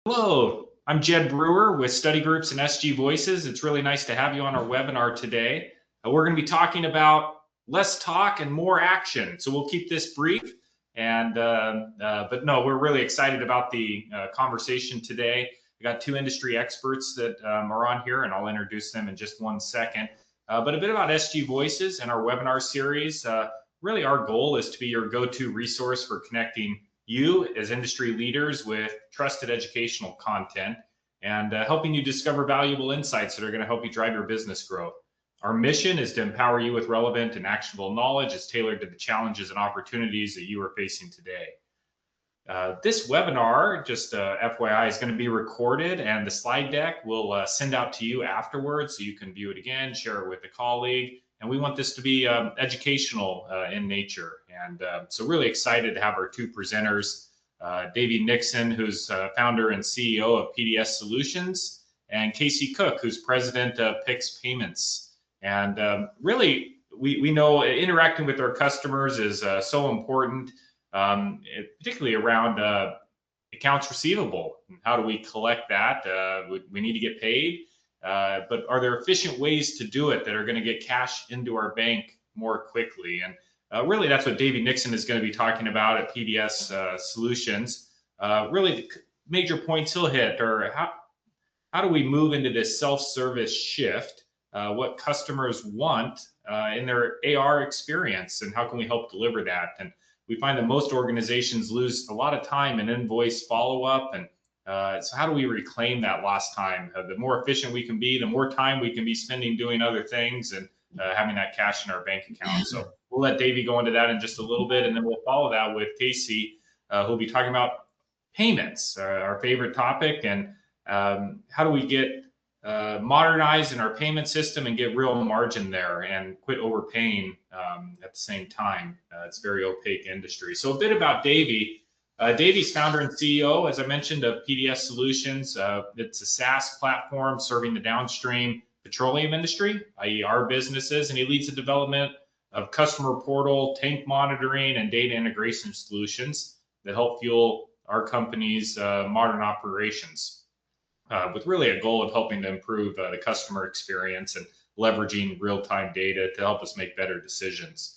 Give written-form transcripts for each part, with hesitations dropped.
Hello, I'm Jed Brewer with Study Groups and SG Voices. It's really nice to have you on our webinar today. We're going to be talking about less talk and more action. So we'll keep this brief. But no, we're really excited about the conversation today. We got two industry experts that are on here, and I'll introduce them in just one second. But a bit about SG Voices and our webinar series. Really, our goal is to be your go-to resource for connecting you as industry leaders with trusted educational content and helping you discover valuable insights that are going to help you drive your business growth. Our mission is to empower you with relevant and actionable knowledge that's tailored to the challenges and opportunities that you are facing today. This webinar, just FYI, is going to be recorded, and the slide deck we'll send out to you afterwards so you can view it again, share it with a colleague. And we want this to be educational in nature. And so really excited to have our two presenters, Davy Nixon, who's founder and CEO of PDS Solutions, and Casey Cook, who's president of PIX Payments. And really, we know interacting with our customers is so important, particularly around accounts receivable. How do we collect that? We need to get paid. But are there efficient ways to do it that are going to get cash into our bank more quickly? And really, that's what Davy Nixon is going to be talking about at PDS Solutions. Really, the major points he'll hit are how do we move into this self-service shift, what customers want in their AR experience, and how can we help deliver that? And we find that most organizations lose a lot of time in invoice follow-up, and so how do we reclaim that lost time? The more efficient we can be, the more time we can be spending doing other things and having that cash in our bank account. So we'll let Davey go into that in just a little bit, and then we'll follow that with Casey, who'll be talking about payments, our favorite topic, and how do we get modernized in our payment system and get real margin there and quit overpaying at the same time. It's a very opaque industry. So a bit about Davy. Davy's founder and CEO, as I mentioned, of PDS Solutions. It's a SaaS platform serving the downstream petroleum industry, i.e. our businesses, and he leads the development of customer portal, tank monitoring, and data integration solutions that help fuel our company's modern operations, with really a goal of helping to improve the customer experience and leveraging real-time data to help us make better decisions.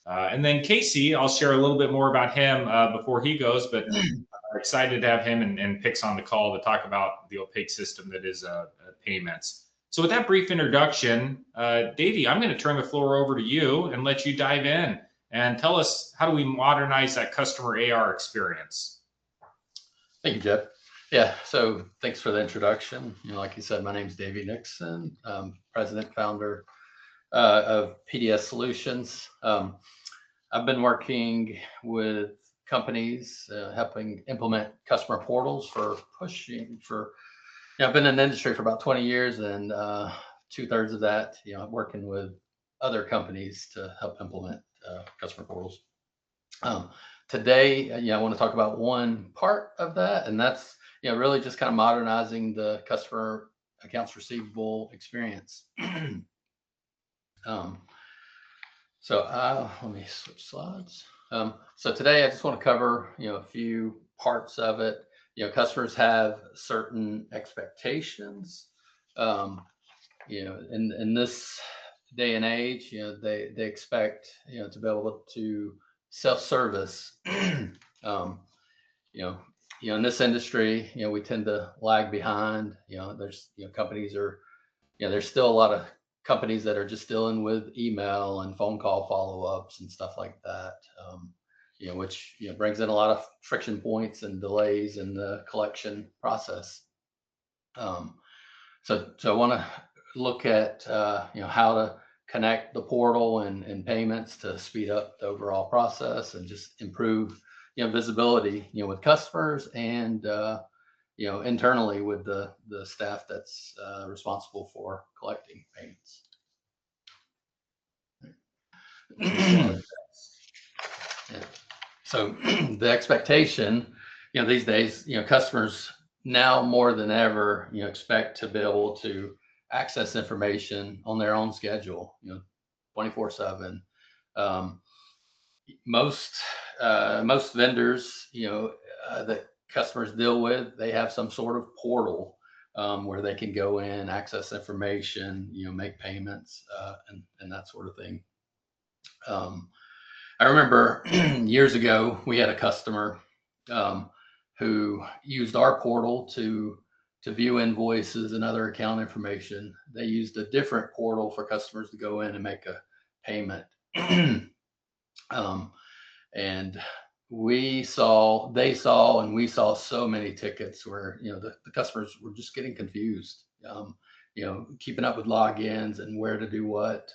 And then Casey, I'll share a little bit more about him before he goes, but excited to have him and PIX on the call to talk about the opaque system that is payments. So with that brief introduction, Davy, I'm going to turn the floor over to you and let you dive in and tell us, how do we modernize that customer AR experience? Thank you, Jeff. Yeah, so thanks for the introduction. Like you said, my name's Davy Nixon, president, founder of PDS Solutions. I've been working with companies helping implement customer portals for I've been in the industry for about 20 years, and 2/3 of that, working with other companies to help implement customer portals. Today, I want to talk about one part of that, and that's really just kind of modernizing the customer accounts receivable experience. Let me switch slides. So today I just want to cover, a few parts of it. Customers have certain expectations. In this day and age, they expect, to be able to self-service. In this industry, we tend to lag behind. There's, companies are, there's still a lot of companies that are just dealing with email and phone call follow-ups and stuff like that, which brings in a lot of friction points and delays in the collection process. So I want to look at how to connect the portal and payments to speed up the overall process and just improve visibility with customers and internally with the staff that's responsible for collecting payments. So the expectation, these days, customers now more than ever, expect to be able to access information on their own schedule, 24/7. Most vendors, that customers deal with, they have some sort of portal where they can go in, access information, make payments, and that sort of thing. I remember years ago, we had a customer who used our portal to view invoices and other account information. They used a different portal for customers to go in and make a payment. And they saw, and we saw so many tickets where, the customers were just getting confused, keeping up with logins and where to do what.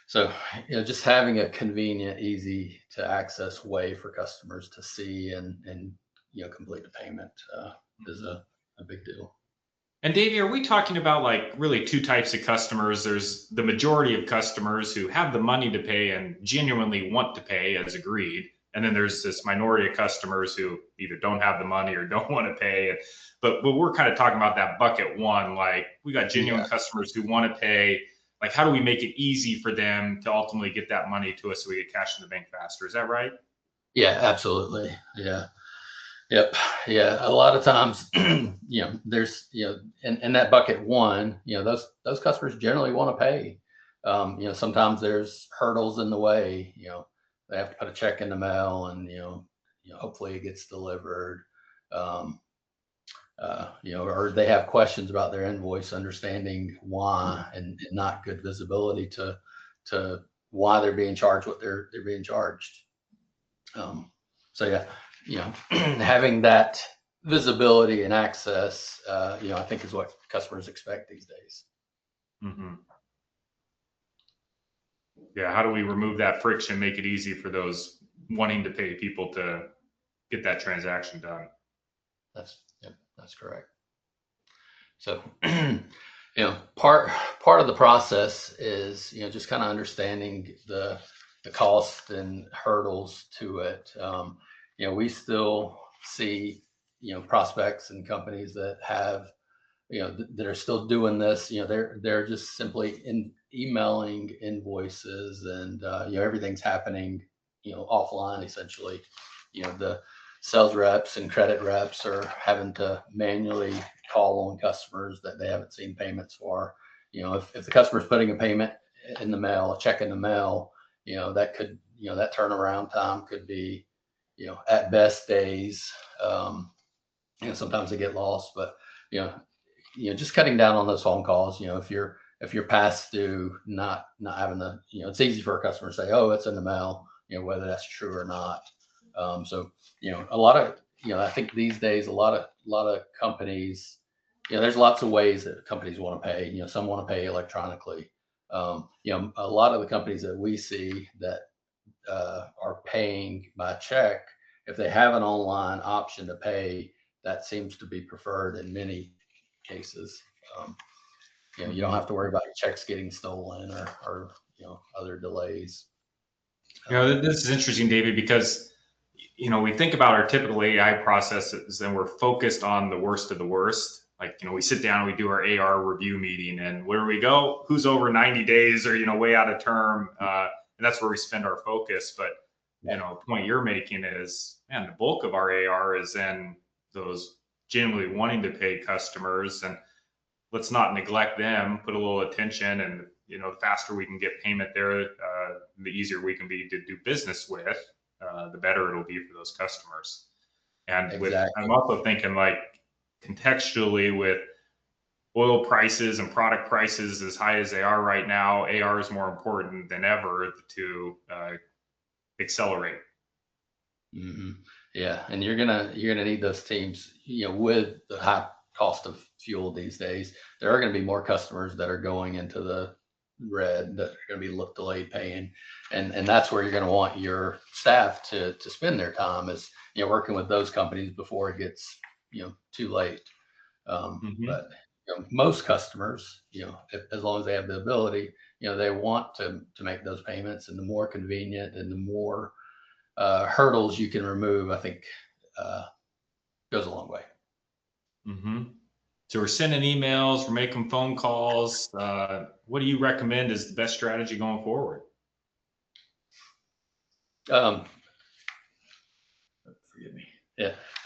So, just having a convenient, easy to access way for customers to see and complete the payment is a big deal. And Davey, are we talking about like really two types of customers? There's the majority of customers who have the money to pay and genuinely want to pay as agreed. And then there's this minority of customers who either don't have the money or don't want to pay. But we're kind of talking about that bucket one, like we got genuine customers who want to pay. Like, how do we make it easy for them to ultimately get that money to us so we get cash in the bank faster? Is that right? Yeah, absolutely. Yeah. Yep. Yeah. A lot of times, there's, in that bucket one, those customers generally want to pay. Sometimes there's hurdles in the way, they have to put a check in the mail and, hopefully it gets delivered. Or they have questions about their invoice, understanding why, and not good visibility to why they're being charged what they're being charged. So yeah, having that visibility and access, I think is what customers expect these days. Mm-hmm. Yeah, how do we remove that friction, make it easy for those wanting to pay people to get that transaction done? That's correct. So, part of the process is, just kind of understanding the cost and hurdles to it. We still see, prospects and companies that have, that are still doing this. They're just simply emailing invoices and, everything's happening, offline essentially. The sales reps and credit reps are having to manually call on customers that they haven't seen payments for. If the customer's putting a payment in the mail, a check in the mail, that could, that turnaround time could be, at best days. Sometimes they get lost, but, just cutting down on those phone calls. If you're past due, not having the, it's easy for a customer to say, oh, it's in the mail, whether that's true or not. So, a lot of, I think these days, a lot of companies, there's lots of ways that companies want to pay. Some want to pay electronically. A lot of the companies that we see that are paying by check, if they have an online option to pay, that seems to be preferred in many cases. You don't have to worry about your checks getting stolen or other delays. This is interesting, David, because we think about our typical AI processes and we're focused on the worst of the worst. Like, we sit down and we do our AR review meeting, and where do we go? Who's over 90 days or, way out of term? And that's where we spend our focus. But, the point you're making is, man, the bulk of our AR is in those genuinely wanting to pay customers, and let's not neglect them, put a little attention, and, the faster we can get payment there, the easier we can be to do business with, the better it'll be for those customers. And I'm also thinking, like, contextually, with oil prices and product prices as high as they are right now, AR is more important than ever to accelerate. Mm-hmm. Yeah, and you're gonna need those teams. With the high cost of fuel these days, there are going to be more customers that are going into the red, that are going to be delayed paying, and that's where you're going to want your staff to spend their time, is working with those companies before it gets too late. But most customers, as long as they have the ability, they want to make those payments, and the more convenient and the more hurdles you can remove, I think goes a long way. Mm-hmm. So we're sending emails, we're making phone calls. What do you recommend is the best strategy going forward? Forgive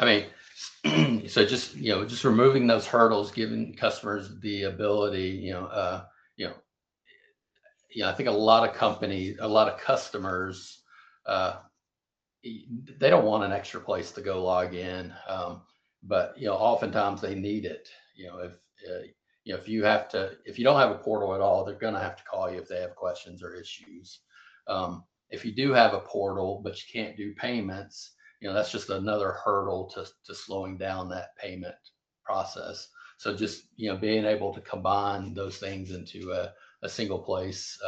I mean, so just, just removing those hurdles, giving customers the ability, you know, I think a lot of companies, a lot of customers, uh, they don't want an extra place to go log in. But, oftentimes they need it. If if you don't have a portal at all, they're going to have to call you if they have questions or issues. If you do have a portal, but you can't do payments, that's just another hurdle to slowing down that payment process. So just, being able to combine those things into a single place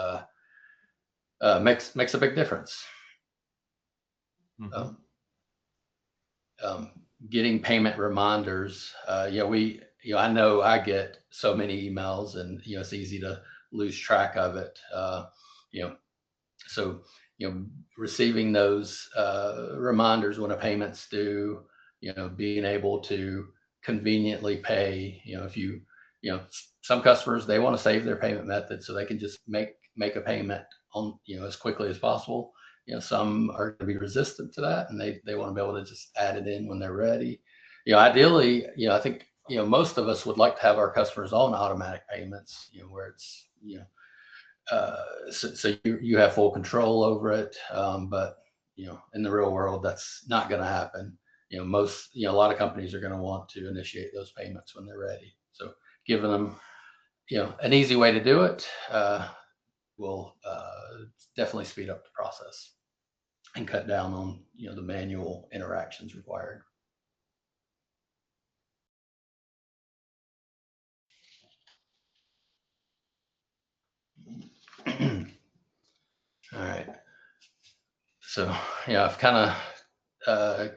makes a big difference. Mm-hmm. Getting payment reminders. I know I get so many emails, and it's easy to lose track of it. You know, so receiving those reminders when a payment's due. Being able to conveniently pay. If some customers, they want to save their payment method so they can just make a payment on as quickly as possible. Some are going to be resistant to that, and they want to be able to just add it in when they're ready. Ideally, I think most of us would like to have our customers on automatic payments, where it's so you have full control over it. But in the real world, that's not going to happen. A lot of companies are going to want to initiate those payments when they're ready. So giving them an easy way to do it will definitely speed up the process and cut down on the manual interactions required. All right. So I've kind of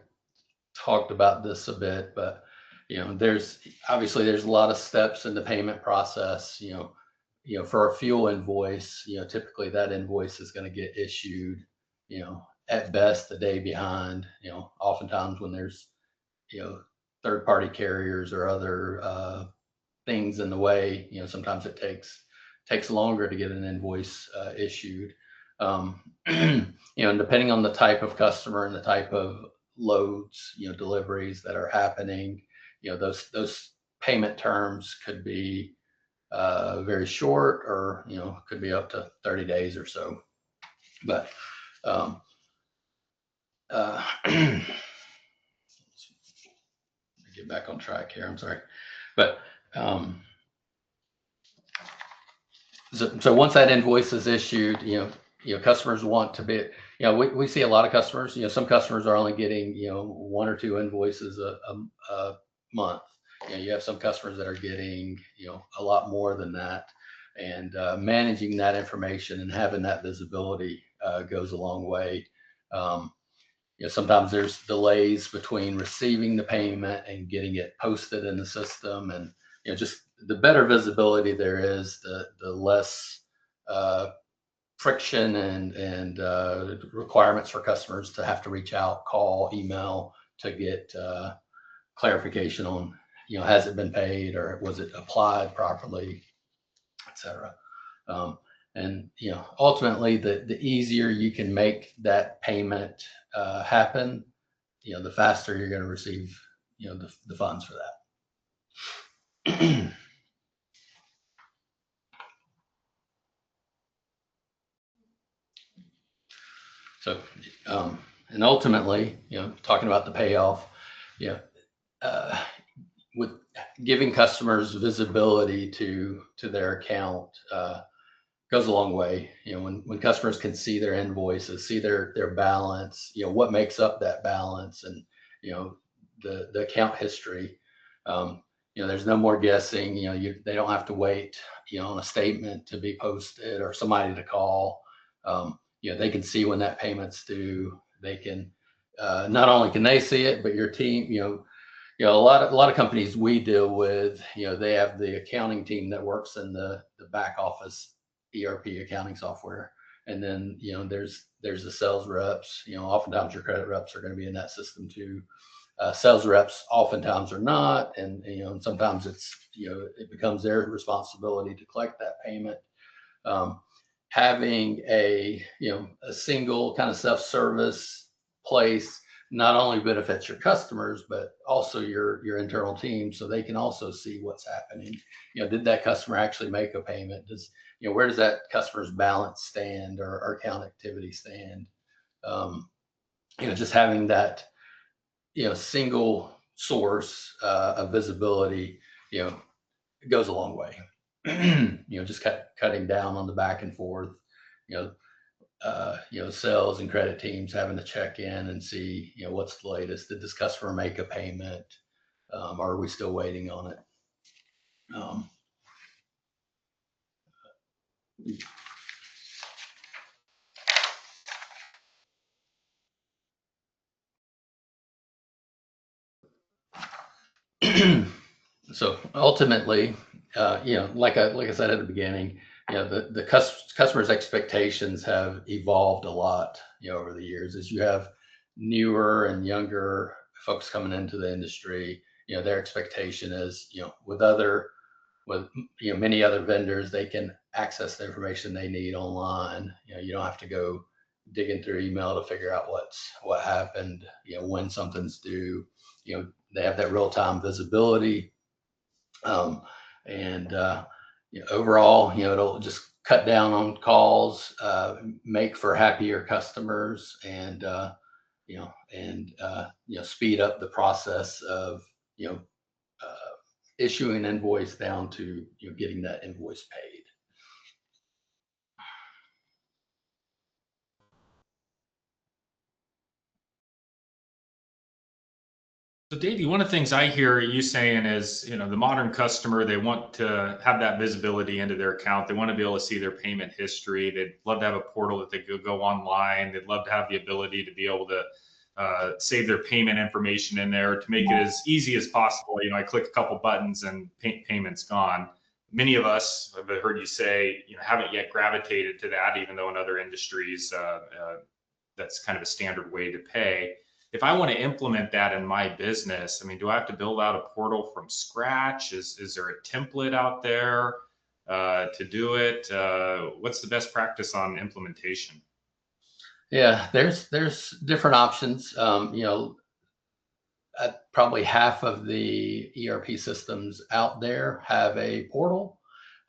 talked about this a bit, but there's a lot of steps in the payment process. For a fuel invoice, typically that invoice is going to get issued, at best a day behind. Oftentimes when there's third-party carriers or other things in the way, sometimes it takes longer to get an invoice issued. And depending on the type of customer and the type of loads, deliveries that are happening, those payment terms could be very short, or could be up to 30 days or so. But get back on track here. I'm sorry, but so once that invoice is issued, customers want to be, we see a lot of customers. Some customers are only getting one or two invoices a month. You have some customers that are getting a lot more than that, and managing that information and having that visibility goes a long way. Sometimes there's delays between receiving the payment and getting it posted in the system, and just the better visibility there is, the less friction and requirements for customers to have to reach out, call, email to get clarification on has it been paid, or was it applied properly, etc. And ultimately, the easier you can make that payment happen, the faster you're going to receive the funds for that. So and ultimately, talking about the payoff, with giving customers visibility to their account goes a long way. When customers can see their invoices, see their balance, what makes up that balance, and the account history. There's no more guessing. They don't have to wait on a statement to be posted or somebody to call. They can see when that payment's due. They can not only can they see it, but your team. A lot of companies we deal with, they have the accounting team that works in the back office ERP accounting software, and then there's the sales reps. Oftentimes your credit reps are going to be in that system too. Sales reps oftentimes are not, and and sometimes it's it becomes their responsibility to collect that payment. Having a single kind of self-service place not only benefits your customers, but also your internal team, so they can also see what's happening. Did that customer actually make a payment? Where does that customer's balance stand or account activity stand? Just having that, single source of visibility, goes a long way. Just cutting down on the back and forth, sales and credit teams having to check in and see, what's the latest. Did this customer make a payment? Or are we still waiting on it? So ultimately, like I said at the beginning, the customer's expectations have evolved a lot, over the years. As you have newer and younger folks coming into the industry, their expectation is, with many other vendors, they can access the information they need online. You don't have to go digging through email to figure out what happened, when something's due. They have that real-time visibility. And overall, it'll just cut down on calls, make for happier customers, and speed up the process of issuing an invoice down to getting that invoice paid. So Davey, one of the things I hear you saying is, the modern customer, they want to have that visibility into their account. They want to be able to see their payment history. They'd love to have a portal that they could go online. They'd love to have the ability to be able to save their payment information in there to make it as easy as possible. I click a couple buttons and payment's gone. Many of us, I've heard you say, haven't yet gravitated to that, even though in other industries, that's kind of a standard way to pay. If I want to implement that in my business, do I have to build out a portal from scratch? Is there a template out there to do it? What's the best practice on implementation? Yeah, there's different options. Probably half of the ERP systems out there have a portal.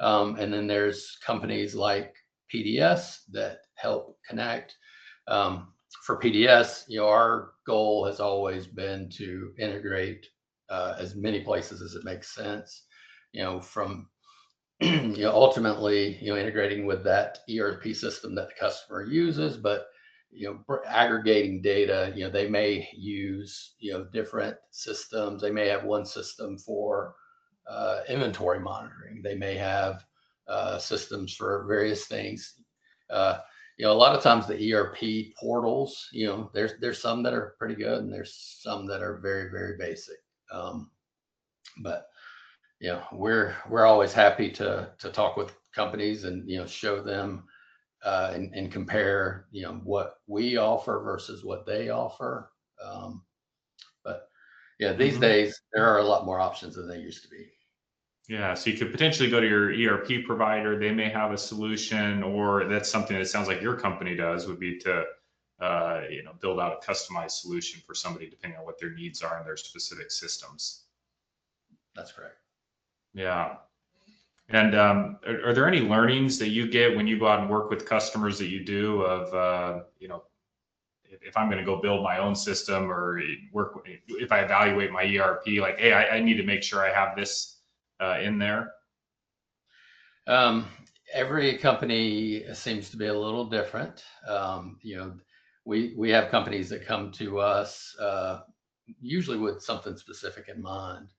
And then there's companies like PDS that help connect. For PDS, our goal has always been to integrate as many places as it makes sense. From ultimately, integrating with that ERP system that the customer uses, but aggregating data. They may use different systems. They may have one system for inventory monitoring. They may have systems for various things. A lot of times the ERP portals, there's some that are pretty good, and there's some that are very, very basic. But we're always happy to talk with companies and show them and compare what we offer versus what they offer. But these days there are a lot more options than there used to be. Yeah, so you could potentially go to your ERP provider. They may have a solution, or that's something that sounds like your company does, would be to build out a customized solution for somebody depending on what their needs are in their specific systems. That's correct. Yeah. And are there any learnings that you get when you go out and work with customers that you do of, if I'm going to go build my own system or work, if I evaluate my ERP, like, hey, I need to make sure I have this in there? Every company seems to be a little different. We have companies that come to us usually with something specific in mind.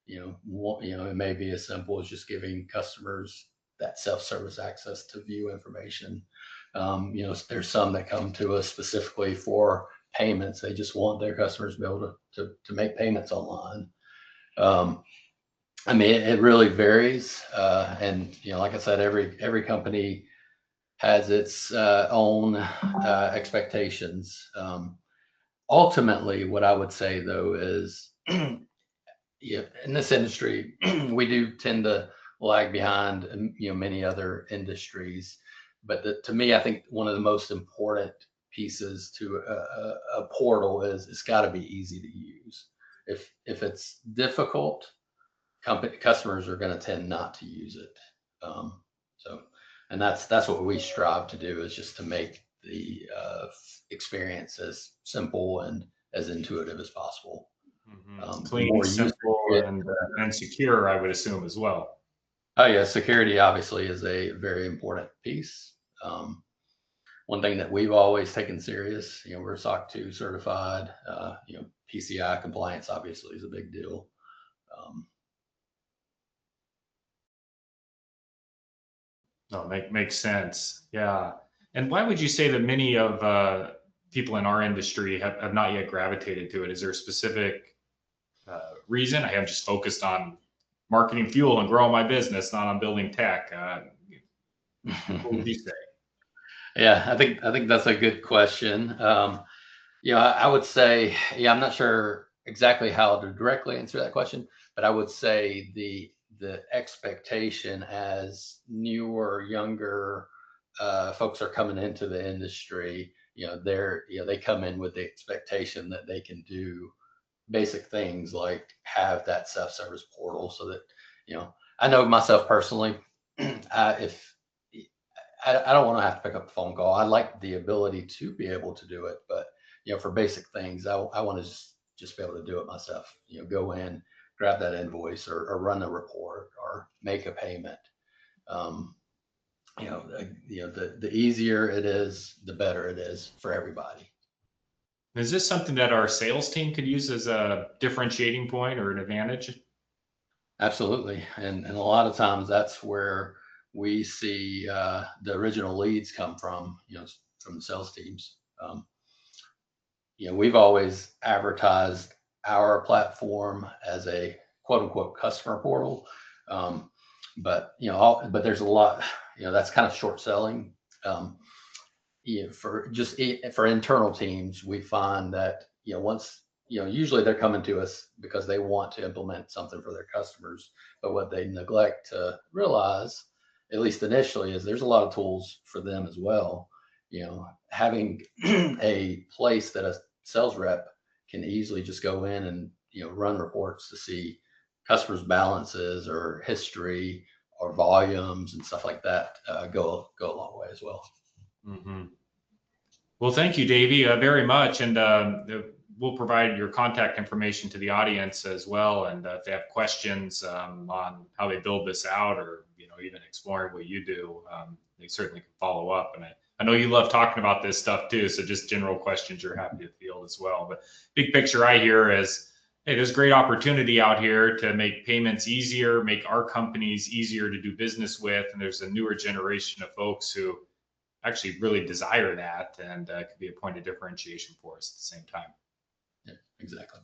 It may be as simple as just giving customers that self-service access to view information. There's some that come to us specifically for payments. They just want their customers to be able to make payments online. It really varies. And like I said, every company has its own expectations. Ultimately, what I would say though is, in this industry, we do tend to lag behind, many other industries. But to me, I think one of the most important pieces to a portal is it's got to be easy to use. If it's difficult, customers are going to tend not to use it. So, and that's what we strive to do, is just to make the experience as simple and as intuitive as possible. Clean, simple, and secure, I would assume, as well. Oh yeah, security obviously is a very important piece. One thing that we've always taken serious, we're SOC 2 certified. PCI compliance obviously is a big deal. No, makes sense. Yeah. And why would you say that many of people in our industry have not yet gravitated to it? Is there a specific reason? I am just focused on marketing fuel and growing my business, not on building tech. What would you say? Yeah, I think that's a good question. I would say, I'm not sure exactly how to directly answer that question, but I would say the expectation as newer, younger folks are coming into the industry, they come in with the expectation that they can do basic things like have that self-service portal, so that, I know myself personally, if I don't want to have to pick up the phone call. I like the ability to be able to do it, but for basic things, I want to just be able to do it myself. Go in, grab that invoice, or run a report, or make a payment. The easier it is, the better it is for everybody. Is this something that our sales team could use as a differentiating point or an advantage? Absolutely, and a lot of times that's where we see the original leads come from. From the sales teams. We've always advertised our platform as a quote unquote customer portal. But there's a lot, that's kind of short selling. For internal teams, we find that, once, usually they're coming to us because they want to implement something for their customers. But what they neglect to realize, at least initially, is there's a lot of tools for them as well. Having a place that a sales rep can easily just go in and, run reports to see customers' balances or history or volumes and stuff like that, go a long way as well. Mm-hmm. Well, thank you, Davy, very much. And we'll provide your contact information to the audience as well. And if they have questions on how they build this out, or even exploring what you do, they certainly can follow up. And I know you love talking about this stuff too, so just general questions you're happy to field as well. But big picture I hear is, hey, there's great opportunity out here to make payments easier, make our companies easier to do business with, and there's a newer generation of folks who actually really desire that, and could be a point of differentiation for us at the same time. Yeah, exactly.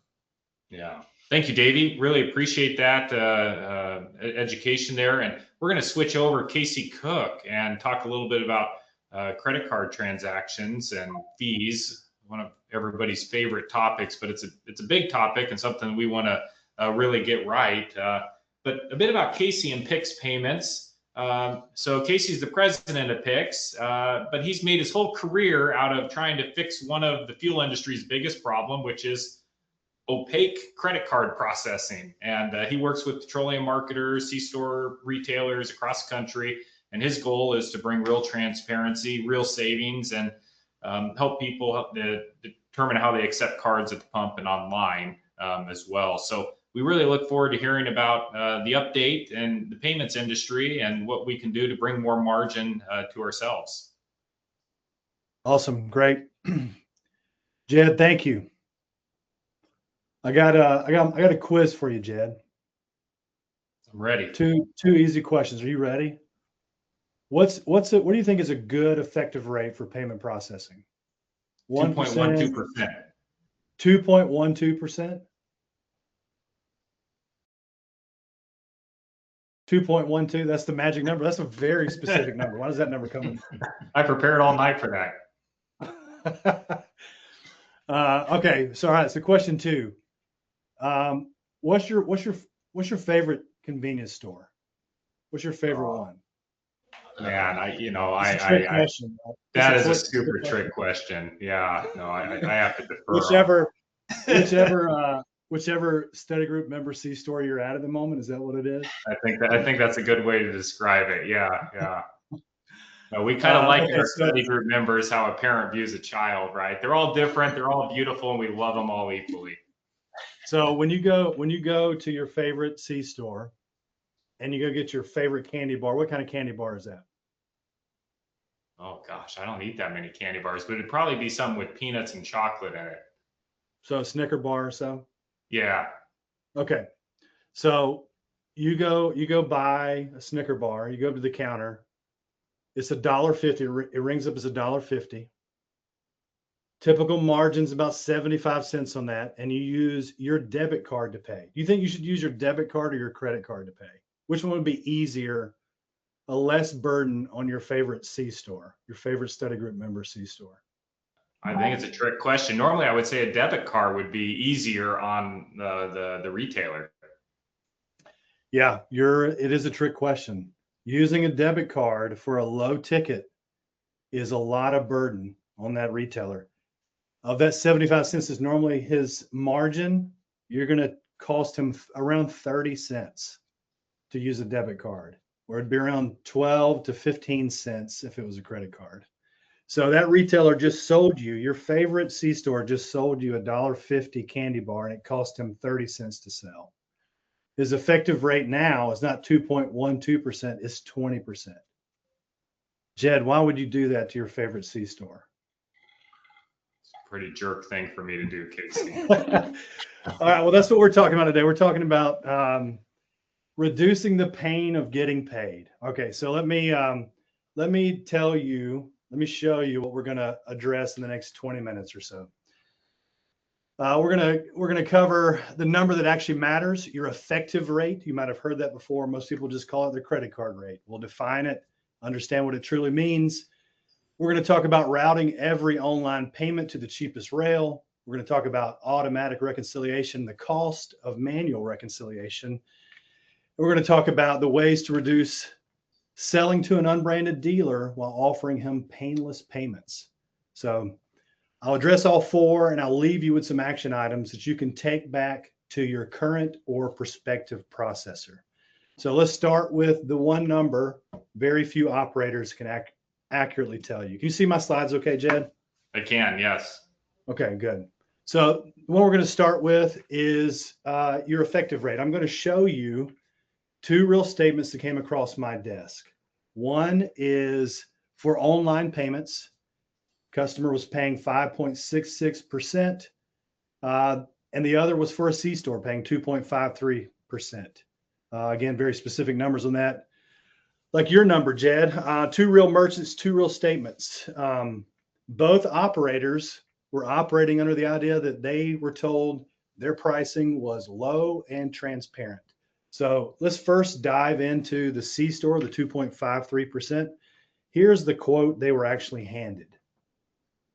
Yeah. Thank you, Davy. Really appreciate that education there. And we're going to switch over Casey Cook and talk a little bit about credit card transactions and fees, one of everybody's favorite topics, but it's a big topic and something we want to really get right. But a bit about Casey and PIX Payments. So Casey's the president of PIX, but he's made his whole career out of trying to fix one of the fuel industry's biggest problem, which is opaque credit card processing. And he works with petroleum marketers, C-store retailers across the country. And his goal is to bring real transparency, real savings, and help people determine how they accept cards at the pump and online as well. So we really look forward to hearing about the update and the payments industry and what we can do to bring more margin to ourselves. Awesome. Great. Jed, thank you. I got a quiz for you, Jed. I'm ready. Two easy questions. Are you ready? What do you think is a good effective rate for payment processing? 2.12%. 2.12%? 2.12, that's the magic number. That's a very specific number. Why does that number come in? I prepared all night for that. Okay, so all right, so question 2. What's your favorite convenience store? What's your favorite one? Man, It's a trick question. It's that is a trick super question. trick question. Yeah, no, I have to defer. Whichever study group member C store you're at the moment, is that what it is? I think that's a good way to describe it. Yeah, yeah. No, we kind of like in Okay, our so study group members how a parent views a child, right? They're all different, they're all beautiful, and we love them all equally. so when you go to your favorite C store and you go get your favorite candy bar, what kind of candy bar is that? Oh gosh, I don't eat that many candy bars, but it'd probably be some with peanuts and chocolate in it. So a Snicker bar or so? Yeah. Okay. So you go buy a Snicker bar, you go up to the counter, it's $1.50. It rings up as $1.50. Typical margin's about 75 cents on that, and you use your debit card to pay. Do you think you should use your debit card or your credit card to pay? Which one would be easier, a less burden on your favorite C store, your favorite study group member C store? I think it's a trick question. Normally, I would say a debit card would be easier on the retailer. Yeah, it is a trick question. Using a debit card for a low ticket is a lot of burden on that retailer. Of that 75 cents is normally his margin, you're going to cost him around 30 cents to use a debit card, or it'd be around 12 to 15 cents if it was a credit card. So that retailer just sold you, your favorite C store just sold you $1.50 candy bar, and it cost him 30 cents to sell. His effective rate now is not 2.12%, it's 20%. Jed, why would you do that to your favorite C store? Pretty jerk thing for me to do, Casey. All right, well, that's what we're talking about today. We're talking about reducing the pain of getting paid. Okay, so let me show you what we're going to address in the next 20 minutes or so. We're gonna cover the number that actually matters, your effective rate. You might have heard that before. Most people just call it their credit card rate. We'll define it, understand what it truly means. We're going to talk about routing every online payment to the cheapest rail. We're going to talk about automatic reconciliation, the cost of manual reconciliation. We're going to talk about the ways to reduce selling to an unbranded dealer while offering him painless payments. So I'll address all four, and I'll leave you with some action items that you can take back to your current or prospective processor. So let's start with the one number very few operators can accurately tell you. Can you see my slides okay, Jed? I can, yes. Okay, good. So what we're going to start with is your effective rate. I'm going to show you two real statements that came across my desk. One is for online payments. Customer was paying 5.66%, and the other was for a C store paying 2.53%. Again, very specific numbers on that. Like your number, Jed, two real merchants, two real statements. Both operators were operating under the idea that they were told their pricing was low and transparent. So let's first dive into the C store, the 2.53%. Here's the quote they were actually handed.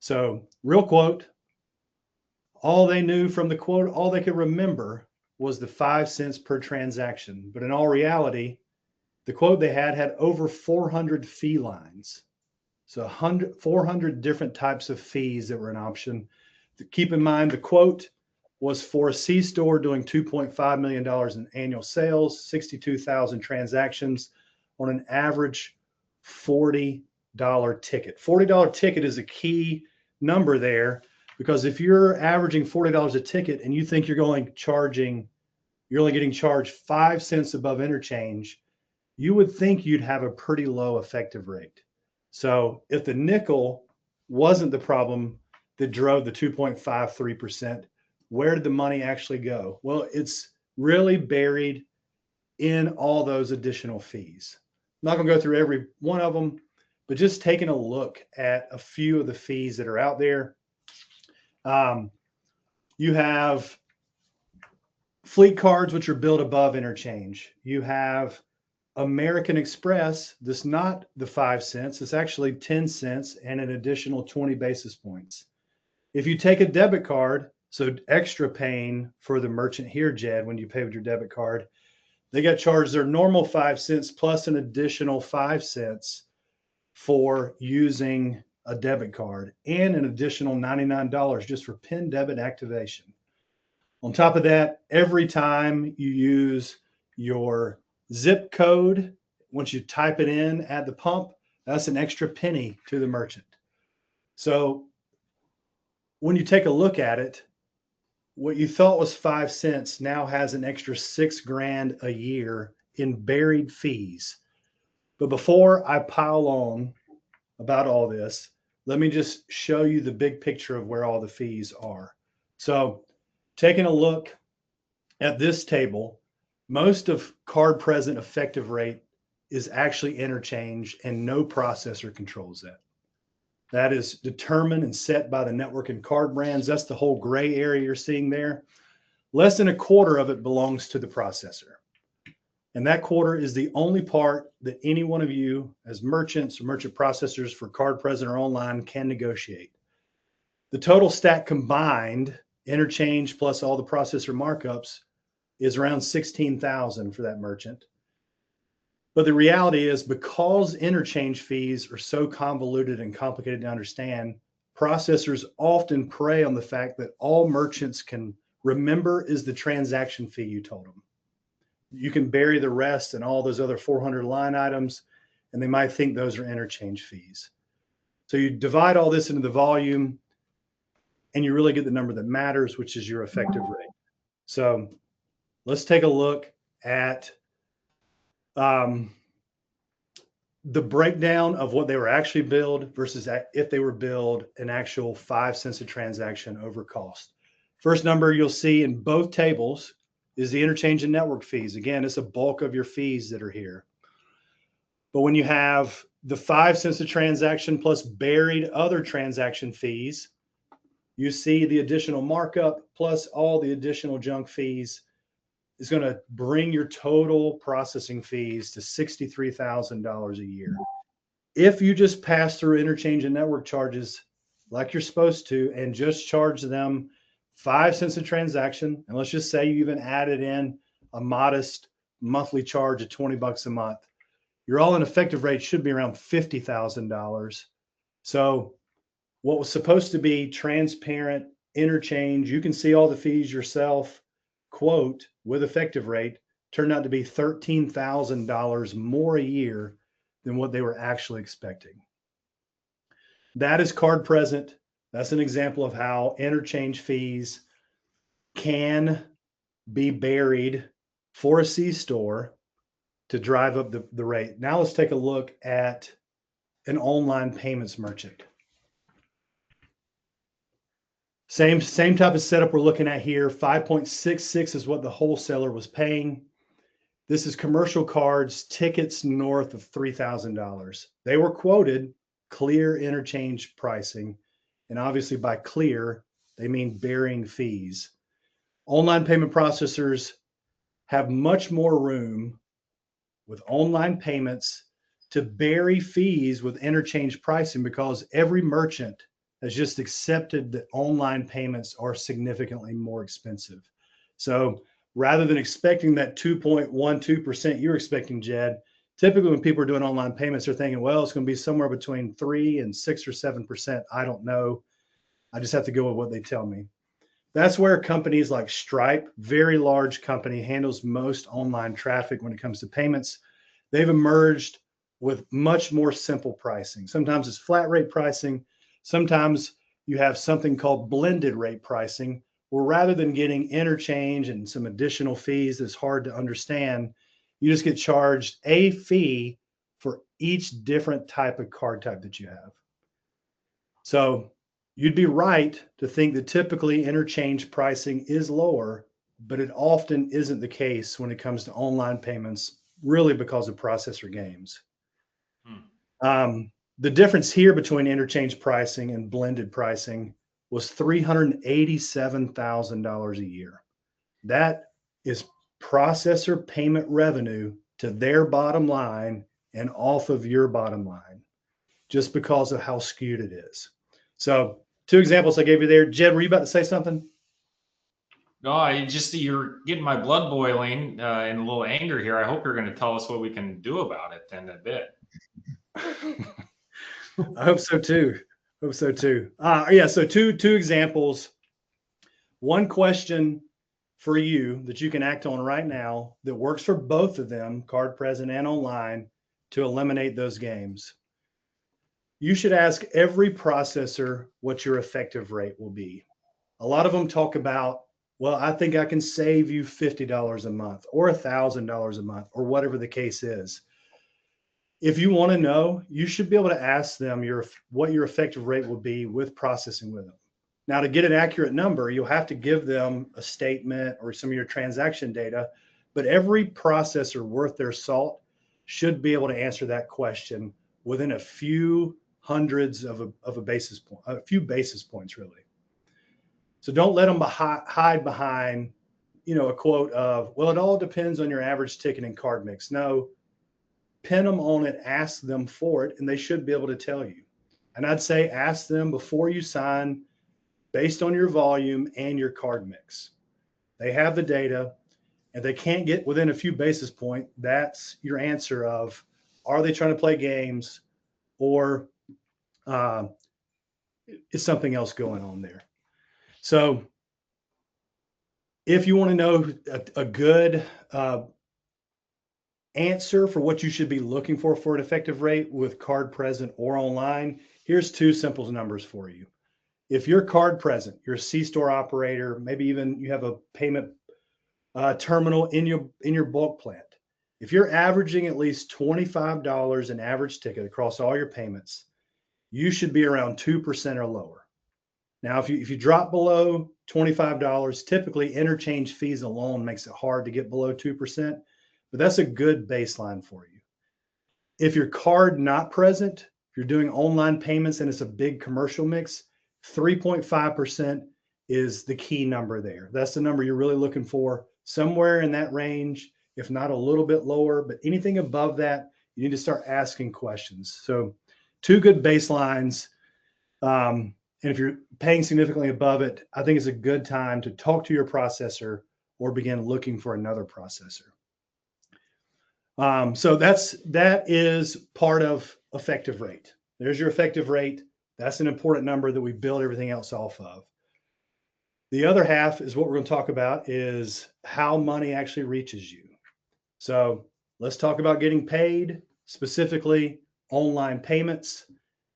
So real quote, all they knew from the quote, all they could remember was the 5 cents per transaction. But in all reality, the quote they had over 400 fee lines. So 400 different types of fees that were an option. Keep in mind, the quote was for a C store doing $2.5 million in annual sales, 62,000 transactions on an average $40 ticket. $40 ticket is a key number there, because if you're averaging $40 a ticket and you think you're only getting charged 5 cents above interchange, you would think you'd have a pretty low effective rate. So if the nickel wasn't the problem that drove the 2.53%, where did the money actually go? Well, it's really buried in all those additional fees. I'm not going to go through every one of them, but just taking a look at a few of the fees that are out there. You have fleet cards, which are billed above interchange. You have American Express, that's not the 5 cents, it's actually 10 cents and an additional 20 basis points. If you take a debit card, so extra paying for the merchant here, Jed, when you pay with your debit card, they got charged their normal 5 cents plus an additional 5 cents for using a debit card and an additional $99 just for PIN debit activation. On top of that, every time you use your zip code, once you type it in at the pump, that's an extra penny to the merchant. So when you take a look at it, what you thought was 5 cents now has an extra $6,000 a year in buried fees. But before I pile on about all this, let me just show you the big picture of where all the fees are. So taking a look at this table, most of card present effective rate is actually interchange, and no processor controls that. That is determined and set by the network and card brands. That's the whole gray area you're seeing there. Less than a quarter of it belongs to the processor. And that quarter is the only part that any one of you as merchants or merchant processors for card present or online can negotiate. The total stack combined, interchange plus all the processor markups, is around 16,000 for that merchant. But the reality is, because interchange fees are so convoluted and complicated to understand, processors often prey on the fact that all merchants can remember is the transaction fee you told them. You can bury the rest and all those other 400 line items, and they might think those are interchange fees. So you divide all this into the volume, and you really get the number that matters, which is your effective rate. So let's take a look at the breakdown of what they were actually billed versus if they were billed an actual 5 cents a transaction over cost. First number you'll see in both tables is the interchange and network fees. Again, it's a bulk of your fees that are here. But when you have the 5 cents a transaction plus buried other transaction fees, you see the additional markup plus all the additional junk fees is going to bring your total processing fees to $63,000 a year. If you just pass through interchange and network charges like you're supposed to and just charge them 5 cents a transaction, and let's just say you even added in a modest monthly charge of $20 a month, your all-in effective rate should be around $50,000. So what was supposed to be transparent interchange, you can see all the fees yourself, quote, with effective rate, turned out to be $13,000 more a year than what they were actually expecting. That is card present. That's an example of how interchange fees can be buried for a C-store to drive up the rate. Now let's take a look at an online payments merchant. Same type of setup we're looking at here. 5.66 is what the wholesaler was paying. This is commercial cards, tickets north of $3,000. They were quoted clear interchange pricing. And obviously by clear, they mean bearing fees. Online payment processors have much more room with online payments to bury fees with interchange pricing because every merchant has just accepted that online payments are significantly more expensive. So rather than expecting that 2.12% you're expecting, Jed, typically when people are doing online payments, they're thinking, well, it's going to be somewhere between 3 and 6 or 7%. I don't know. I just have to go with what they tell me. That's where companies like Stripe, very large company, handles most online traffic when it comes to payments. They've emerged with much more simple pricing. Sometimes it's flat rate pricing. Sometimes you have something called blended rate pricing, where rather than getting interchange and some additional fees that's hard to understand, you just get charged a fee for each different type of card type that you have. So you'd be right to think that typically interchange pricing is lower, but it often isn't the case when it comes to online payments, really because of processor games. The difference here between interchange pricing and blended pricing was $387,000 a year. That is processor payment revenue to their bottom line and off of your bottom line, just because of how skewed it is. So 2 examples I gave you there. Jed, were you about to say something? No, you're getting my blood boiling and a little anger here. I hope you're going to tell us what we can do about it in a bit. I hope so too. Hope so too. Yeah. So two examples. One question for you that you can act on right now that works for both of them, card present and online, to eliminate those games. You should ask every processor what your effective rate will be. A lot of them talk about, well, I think I can save you $50 a month or $1,000 a month or whatever the case is. If you want to know, you should be able to ask them what your effective rate will be with processing with them. Now, to get an accurate number, you'll have to give them a statement or some of your transaction data, but every processor worth their salt should be able to answer that question within a few hundreds of a basis point, a few basis points, really. So don't let them hide behind, a quote of, well, it all depends on your average ticket and card mix. No, pin them on it, ask them for it, and they should be able to tell you. And I'd say ask them before you sign based on your volume and your card mix. They have the data and they can't get within a few basis points. That's your answer of, are they trying to play games or is something else going on there? So if you want to know a good answer for what you should be looking for an effective rate with card present or online, here's two simple numbers for you. If you're card present, you're a C-store operator, maybe even you have a payment terminal in your bulk plant. If you're averaging at least $25 an average ticket across all your payments, you should be around 2% or lower. Now, if you drop below $25, typically interchange fees alone makes it hard to get below 2%, but that's a good baseline for you. If your card not present, if you're doing online payments and it's a big commercial mix, 3.5% is the key number there. That's the number you're really looking for, somewhere in that range, if not a little bit lower, but anything above that, you need to start asking questions. So two good baselines. And if you're paying significantly above it, I think it's a good time to talk to your processor or begin looking for another processor. So that is part of effective rate. There's your effective rate. That's an important number that we build everything else off of. The other half is what we're going to talk about is how money actually reaches you. So let's talk about getting paid, specifically online payments.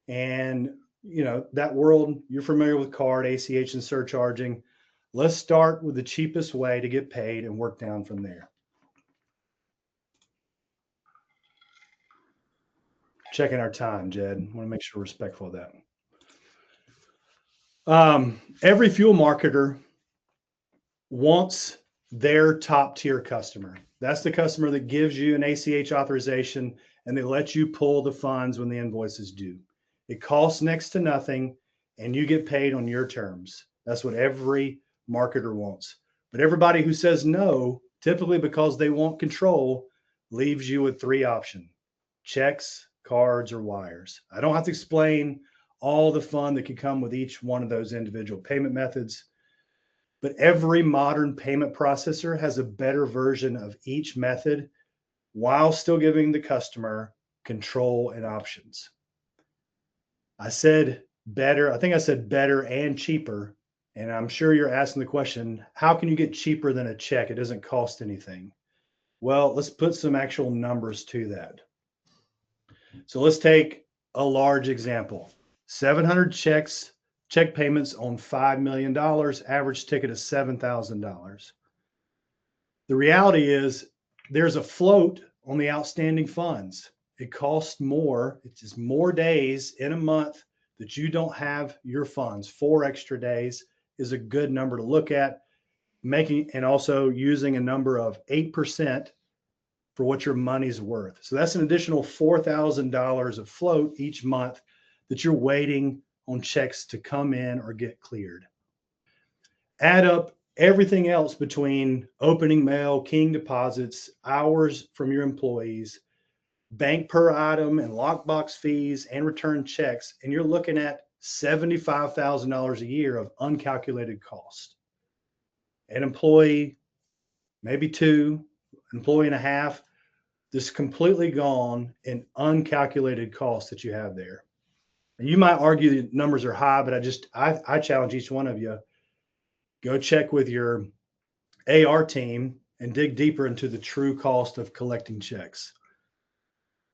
And that world, you're familiar with card, ACH, and surcharging. Let's start with the cheapest way to get paid and work down from there. Checking our time, Jed. I want to make sure we're respectful of that. Every fuel marketer wants their top tier customer. That's the customer that gives you an ACH authorization and they let you pull the funds when the invoice is due. It costs next to nothing and you get paid on your terms. That's what every marketer wants. But everybody who says no, typically because they want control, leaves you with three options: checks, cards, or wires. I don't have to explain all the fun that can come with each one of those individual payment methods, but every modern payment processor has a better version of each method while still giving the customer control and options. I said better. I think I said better and cheaper. And I'm sure you're asking the question, how can you get cheaper than a check? It doesn't cost anything. Well, let's put some actual numbers to that. So let's take a large example. 700 check payments on $5 million, average ticket of $7,000. The reality is there's a float on the outstanding funds. It costs more. It's just more days in a month that you don't have your funds. 4 extra days is a good number to look at, and also using a number of 8% for what your money's worth. So that's an additional $4,000 of float each month that you're waiting on checks to come in or get cleared. Add up everything else between opening mail, keying deposits, hours from your employees, bank per item and lockbox fees and return checks, and you're looking at $75,000 a year of uncalculated cost. An employee, maybe 2, employee and a half, this completely gone in uncalculated costs that you have there. You might argue the numbers are high, but I challenge each one of you, go check with your AR team and dig deeper into the true cost of collecting checks.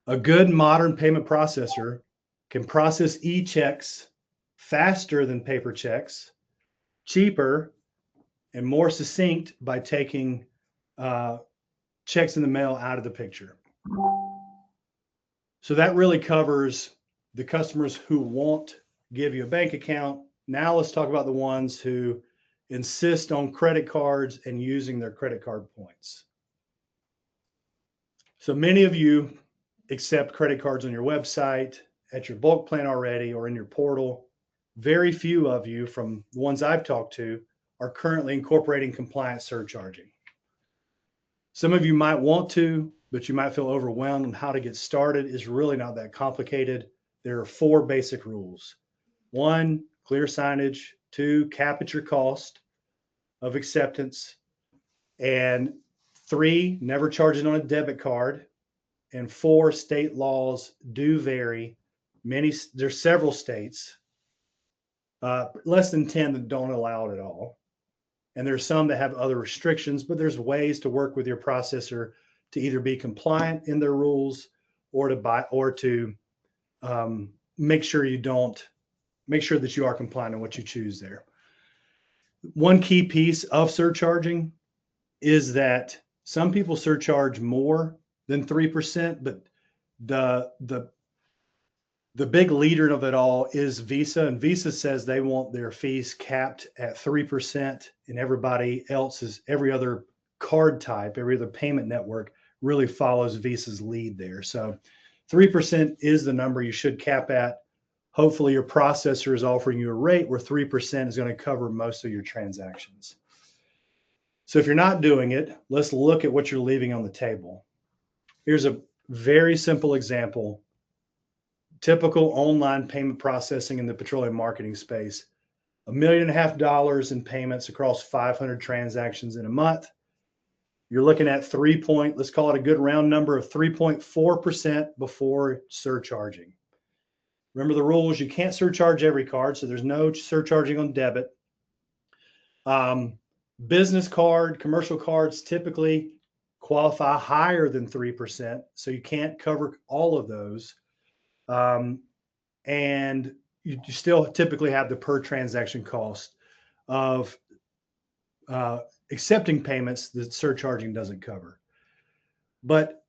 A good modern payment processor can process e-checks faster than paper checks, cheaper, and more succinct by taking checks in the mail out of the picture. So that really covers the customers who won't give you a bank account. Now let's talk about the ones who insist on credit cards and using their credit card points. So many of you accept credit cards on your website, at your bulk plan already, or in your portal. Very few of you, from the ones I've talked to, are currently incorporating compliant surcharging. Some of you might want to, but you might feel overwhelmed on how to get started. It's really not that complicated. There are 4 basic rules. 1, clear signage. 2, cap at your cost of acceptance. And 3, never charge it on a debit card. And 4, state laws do vary. There's several states, less than 10 that don't allow it at all. And there's some that have other restrictions, but there's ways to work with your processor to either be compliant in their rules or to make sure that you are compliant in what you choose there. One key piece of surcharging is that some people surcharge more than 3%, but the big leader of it all is Visa, and Visa says they want their fees capped at 3%, and every other card type, every other payment network really follows Visa's lead there. So 3% is the number you should cap at. Hopefully your processor is offering you a rate where 3% is going to cover most of your transactions. So if you're not doing it, let's look at what you're leaving on the table. Here's a very simple example. Typical online payment processing in the petroleum marketing space, $1.5 million in payments across 500 transactions in a month. You're looking at let's call it a good round number of 3.4% before surcharging. Remember the rules, you can't surcharge every card, so there's no surcharging on debit. Business card, commercial cards typically qualify higher than 3%, so you can't cover all of those. And you still typically have the per transaction cost of accepting payments that surcharging doesn't cover. But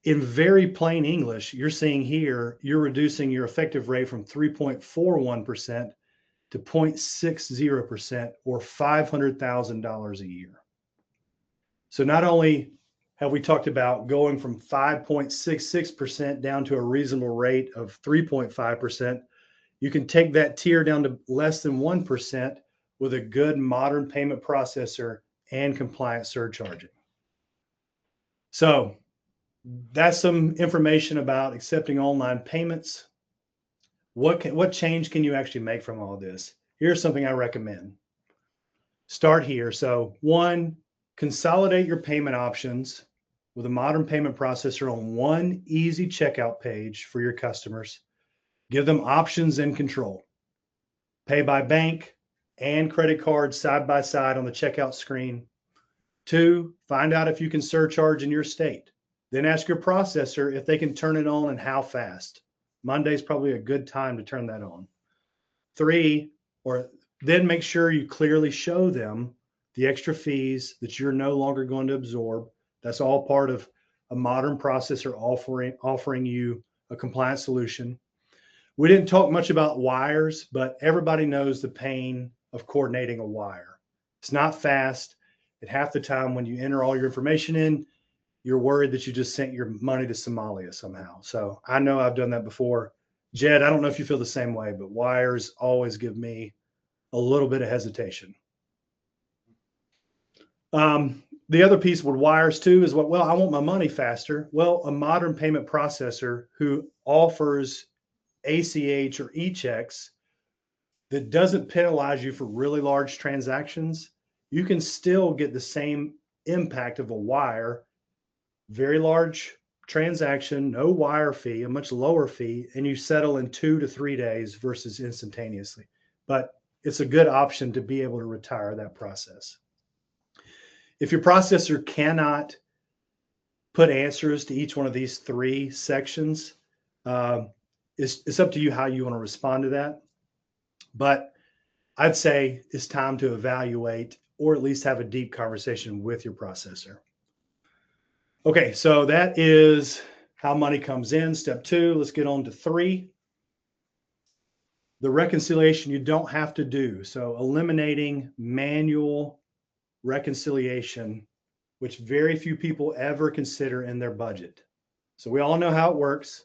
in very plain English, you're seeing here, you're reducing your effective rate from 3.41% to 0.60%, or $500,000 a year. So not only have we talked about going from 5.66% down to a reasonable rate of 3.5%, you can take that tier down to less than 1% with a good modern payment processor and compliant surcharging. So that's some information about accepting online payments. What change can you actually make from all this? Here's something I recommend. Start here. So 1, consolidate your payment options with a modern payment processor on one easy checkout page for your customers. Give them options and control. Pay by bank and credit card side by side on the checkout screen. 2, find out if you can surcharge in your state. Then ask your processor if they can turn it on and how fast. Monday's probably a good time to turn that on. 3, then make sure you clearly show them the extra fees that you're no longer going to absorb. That's all part of a modern processor offering you a compliant solution. We didn't talk much about wires, but everybody knows the pain of coordinating a wire. It's not fast. At half the time when you enter all your information in, you're worried that you just sent your money to Somalia somehow. So I know I've done that before. Jed, I don't know if you feel the same way, but wires always give me a little bit of hesitation. The other piece with wires too is I want my money faster. Well, a modern payment processor who offers ACH or e-checks that doesn't penalize you for really large transactions, you can still get the same impact of a wire, very large transaction, no wire fee, a much lower fee, and you settle in 2 to 3 days versus instantaneously. But it's a good option to be able to retire that process. If your processor cannot put answers to each one of these 3 sections, it's up to you how you want to respond to that. But I'd say it's time to evaluate or at least have a deep conversation with your processor. Okay, so that is how money comes in. Step 2, let's get on to 3. The reconciliation you don't have to do. So eliminating manual reconciliation, which very few people ever consider in their budget. So we all know how it works.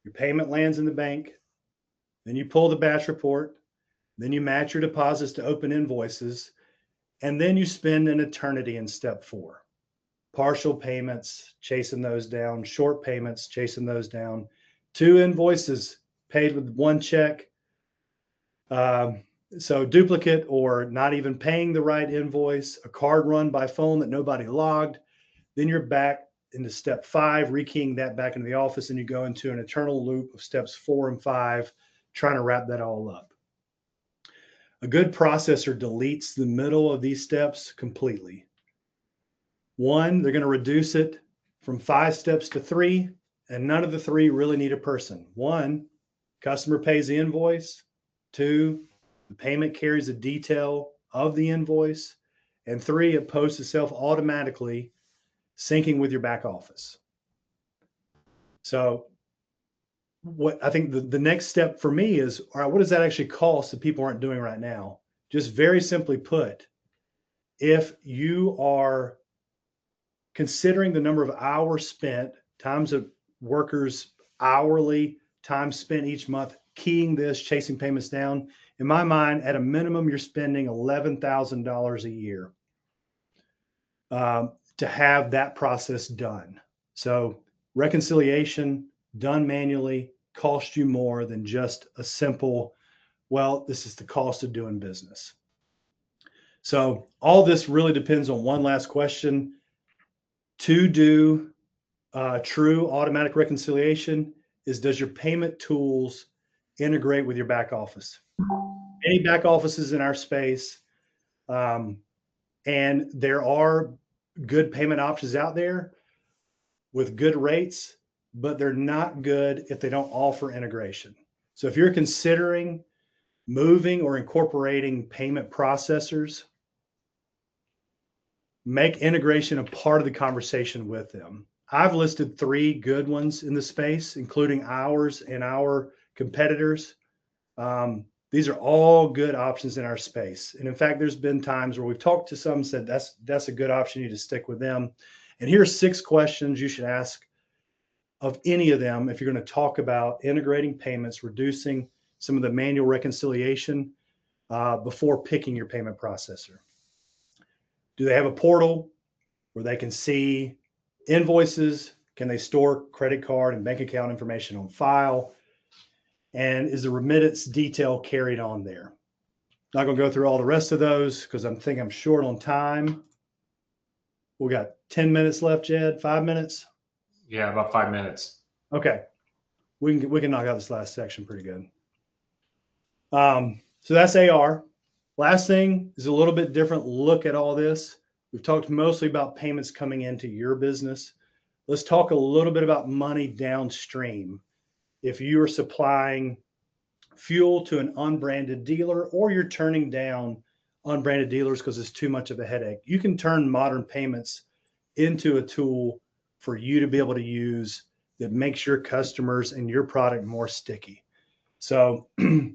Your payment lands in the bank, then you pull the batch report, then you match your deposits to open invoices, and then you spend an eternity in step 4. Partial payments, chasing those down, short payments, chasing those down, 2 invoices paid with 1 check. So duplicate or not even paying the right invoice, a card run by phone that nobody logged. Then you're back into step 5, rekeying that back into the office, and you go into an eternal loop of steps 4 and 5, trying to wrap that all up. A good processor deletes the middle of these steps completely. 1, they're going to reduce it from 5 steps to 3, and none of the 3 really need a person. 1, customer pays the invoice. 2, the payment carries the detail of the invoice. And 3, it posts itself automatically, syncing with your back office. So what I think the next step for me is, all right, what does that actually cost that people aren't doing right now? Just very simply put, if you are considering the number of hours spent, times of workers hourly, time spent each month, keying this, chasing payments down, in my mind, at a minimum, you're spending $11,000 a year to have that process done. So reconciliation done manually costs you more than just a simple, well, this is the cost of doing business. So all this really depends on one last question. To do true automatic reconciliation is, does your payment tools integrate with your back office? Any back offices in our space, and there are good payment options out there with good rates, but they're not good if they don't offer integration. So if you're considering moving or incorporating payment processors, make integration a part of the conversation with them. I've listed 3 good ones in the space, including ours and our competitors. These are all good options in our space. And in fact, there's been times where we've talked to some, said that's a good option, you need to stick with them. And here's 6 questions you should ask of any of them if you're going to talk about integrating payments, reducing some of the manual reconciliation before picking your payment processor. Do they have a portal where they can see invoices? Can they store credit card and bank account information on file? And is the remittance detail carried on there? Not going to go through all the rest of those because I'm short on time. We got 10 minutes left, Jed. 5 minutes? Yeah, about 5 minutes. Okay. We can knock out this last section pretty good. So that's AR. Last thing is a little bit different look at all this. We've talked mostly about payments coming into your business. Let's talk a little bit about money downstream. If you are supplying fuel to an unbranded dealer, or you're turning down unbranded dealers because it's too much of a headache, you can turn modern payments into a tool for you to be able to use that makes your customers and your product more sticky. So the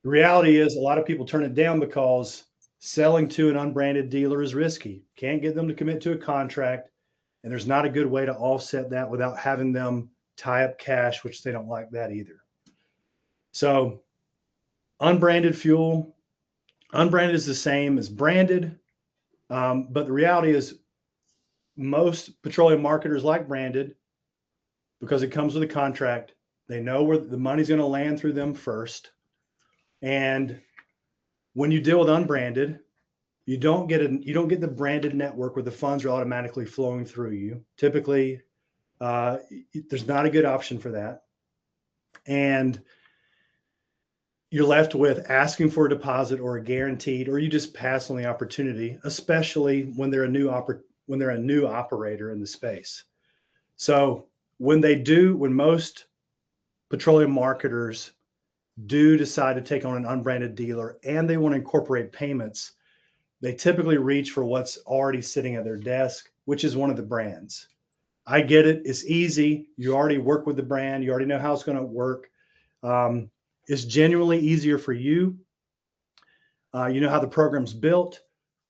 reality is a lot of people turn it down because selling to an unbranded dealer is risky. Can't get them to commit to a contract, and there's not a good way to offset that without having them tie up cash, which they don't like that either. So unbranded fuel, unbranded is the same as branded, but the reality is most petroleum marketers like branded because it comes with a contract. They know where the money's going to land through them first. And when you deal with unbranded, you don't get the branded network where the funds are automatically flowing through you. Typically, There's not a good option for that. And you're left with asking for a deposit or a guaranteed, or you just pass on the opportunity, especially when they're a new operator in the space. So when most petroleum marketers do decide to take on an unbranded dealer and they want to incorporate payments, they typically reach for what's already sitting at their desk, which is one of the brands. I get it. It's easy. You already work with the brand. You already know how it's going to work. It's genuinely easier for you. You know how the program's built,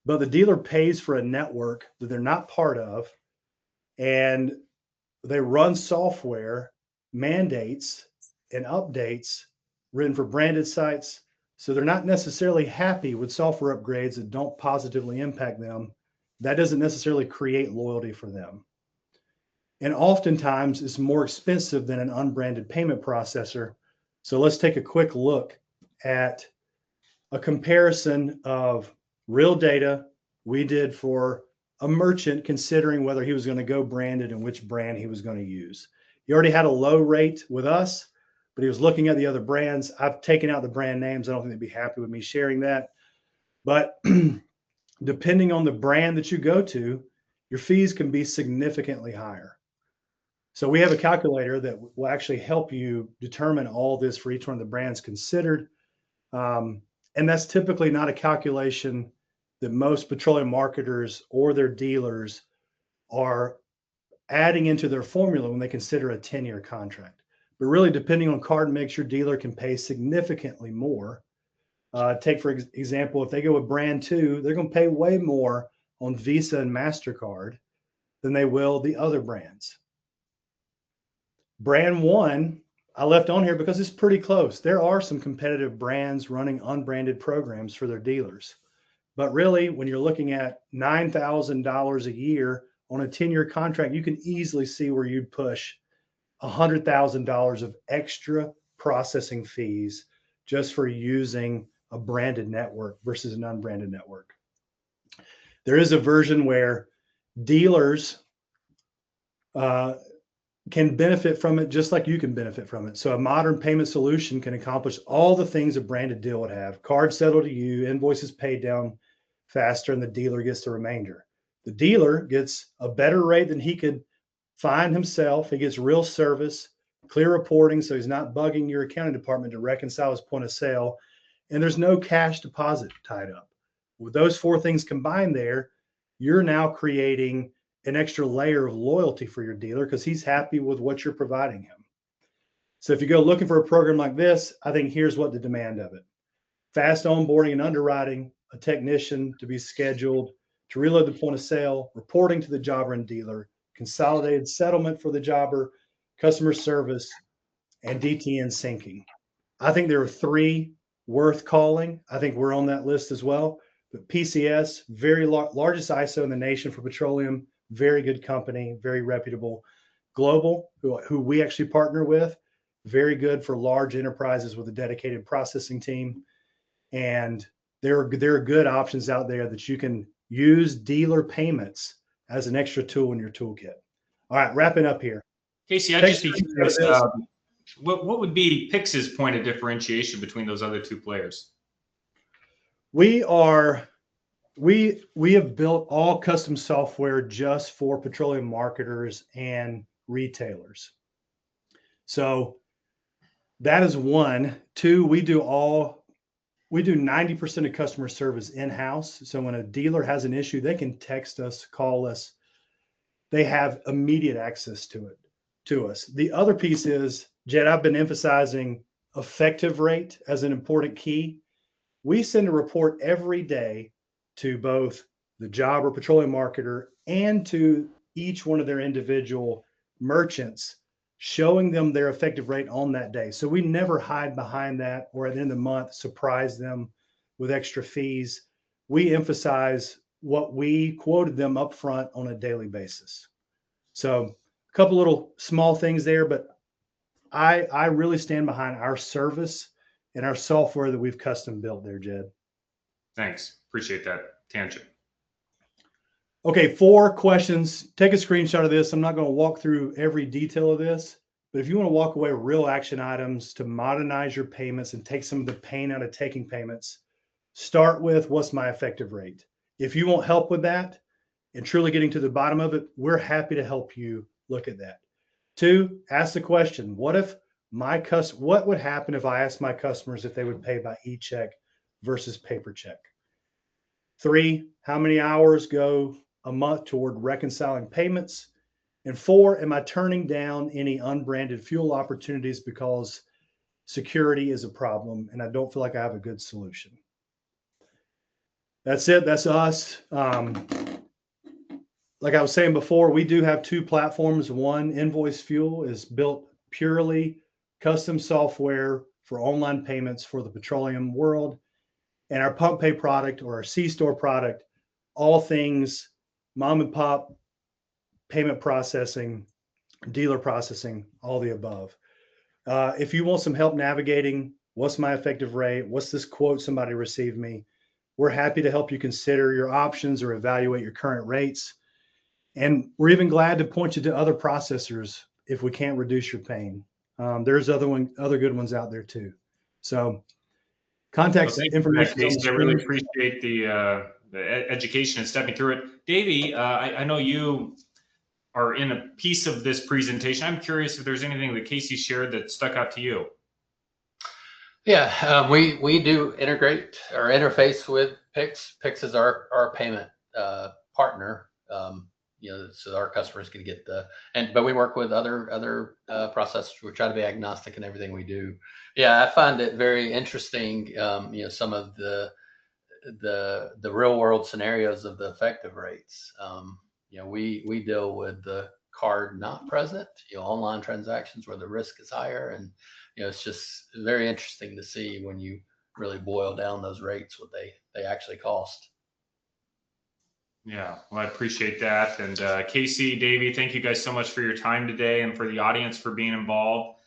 but the dealer pays for a network that they're not part of, and they run software mandates and updates written for branded sites. So they're not necessarily happy with software upgrades that don't positively impact them. That doesn't necessarily create loyalty for them. And oftentimes it's more expensive than an unbranded payment processor. So let's take a quick look at a comparison of real data we did for a merchant considering whether he was going to go branded and which brand he was going to use. He already had a low rate with us, but he was looking at the other brands. I've taken out the brand names. I don't think they'd be happy with me sharing that. But depending on the brand that you go to, your fees can be significantly higher. So we have a calculator that will actually help you determine all this for each one of the brands considered. And that's typically not a calculation that most petroleum marketers or their dealers are adding into their formula when they consider a 10-year contract. But really, depending on card mix, your dealer can pay significantly more. Take, for example, if they go with brand 2, they're going to pay way more on Visa and MasterCard than they will the other brands. Brand 1, I left on here because it's pretty close. There are some competitive brands running unbranded programs for their dealers. But really, when you're looking at $9,000 a year on a 10-year contract, you can easily see where you'd push $100,000 of extra processing fees just for using a branded network versus an unbranded network. There is a version where dealers can benefit from it just like you can benefit from it. So a modern payment solution can accomplish all the things a branded deal would have. Cards settled to you, invoices paid down faster, and the dealer gets the remainder. The dealer gets a better rate than he could find himself. He gets real service, clear reporting, so he's not bugging your accounting department to reconcile his point of sale, and there's no cash deposit tied up. With those 4 things combined there, you're now creating an extra layer of loyalty for your dealer because he's happy with what you're providing him. So if you go looking for a program like this, I think here's what the demand of it. Fast onboarding and underwriting, a technician to be scheduled to reload the point of sale, reporting to the jobber and dealer, consolidated settlement for the jobber, customer service, and DTN syncing. I think there are 3 worth calling. I think we're on that list as well. But PCS, very largest ISO in the nation for petroleum, very good company, very reputable. Global, who we actually partner with, very good for large enterprises with a dedicated processing team. And there are good options out there that you can use dealer payments as an extra tool in your toolkit. All right, wrapping up here. Casey, I'd just be curious, what would be PIX's point of differentiation between those other 2 players? We have built all custom software just for petroleum marketers and retailers. So that is 1. 2, we do 90% of customer service in-house. So when a dealer has an issue, they can text us, call us. They have immediate access to us. The other piece is, Jed, I've been emphasizing effective rate as an important key. We send a report every day to both the jobber, petroleum marketer, and to each one of their individual merchants, showing them their effective rate on that day. So we never hide behind that or at the end of the month, surprise them with extra fees. We emphasize what we quoted them up front on a daily basis. So a couple little small things there, but I really stand behind our service and our software that we've custom built there, Jed. Thanks. Appreciate that tangent. Okay, 4 questions. Take a screenshot of this. I'm not going to walk through every detail of this, but if you want to walk away with real action items to modernize your payments and take some of the pain out of taking payments, start with what's my effective rate. If you want help with that and truly getting to the bottom of it, we're happy to help you look at that. 2, ask the question, what would happen if I asked my customers if they would pay by e-check versus paper check? 3, how many hours go a month toward reconciling payments? And 4, am I turning down any unbranded fuel opportunities because security is a problem and I don't feel like I have a good solution? That's it. That's us. Like I was saying before, we do have 2 platforms. One, Invoice Fuel, is built purely custom software for online payments for the petroleum world. And our Pump Pay product, or our C-Store product, all things mom and pop payment processing, dealer processing, all the above. If you want some help navigating what's my effective rate, what's this quote somebody received me, we're happy to help you consider your options or evaluate your current rates. And we're even glad to point you to other processors if we can't reduce your pain. There's other good ones out there too. So contact information is on the I really screen. appreciate the education and stepping through it. Davy, I know you are in a piece of this presentation. I'm curious if there's anything that Casey shared that stuck out to you. Yeah, we do integrate or interface with PIX. PIX is our payment partner. So our customers can get but we work with other processors. We try to be agnostic in everything we do. Yeah, I find it very interesting. Some of the real world scenarios of the effective rates. We deal with the card not present, online transactions where the risk is higher, and it's just very interesting to see when you really boil down those rates what they actually cost. Yeah, well, I appreciate that. And Casey, Davey, thank you guys so much for your time today and for the audience for being involved.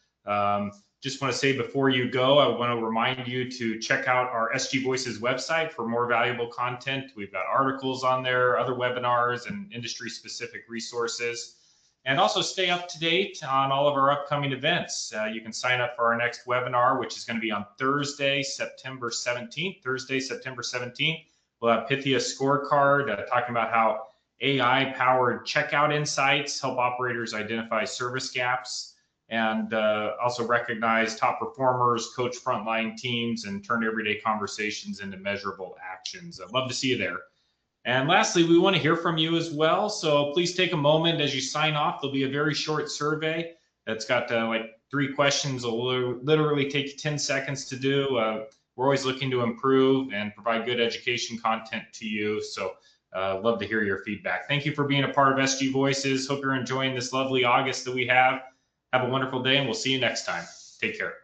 Just want to say before you go, I want to remind you to check out our SG Voices website for more valuable content. We've got articles on there, other webinars, and industry-specific resources. And also stay up to date on all of our upcoming events. You can sign up for our next webinar, which is going to be on Thursday, September 17th. We'll have Pythia Scorecard talking about how AI-powered checkout insights help operators identify service gaps and also recognize top performers, coach frontline teams, and turn everyday conversations into measurable actions. I'd love to see you there. And lastly, we want to hear from you as well. So please take a moment as you sign off. There'll be a very short survey that's got like 3 questions. It'll literally take you 10 seconds to do. We're always looking to improve and provide good education content to you. So love to hear your feedback. Thank you for being a part of SG Voices. Hope you're enjoying this lovely August that we have. Have a wonderful day, and we'll see you next time. Take care.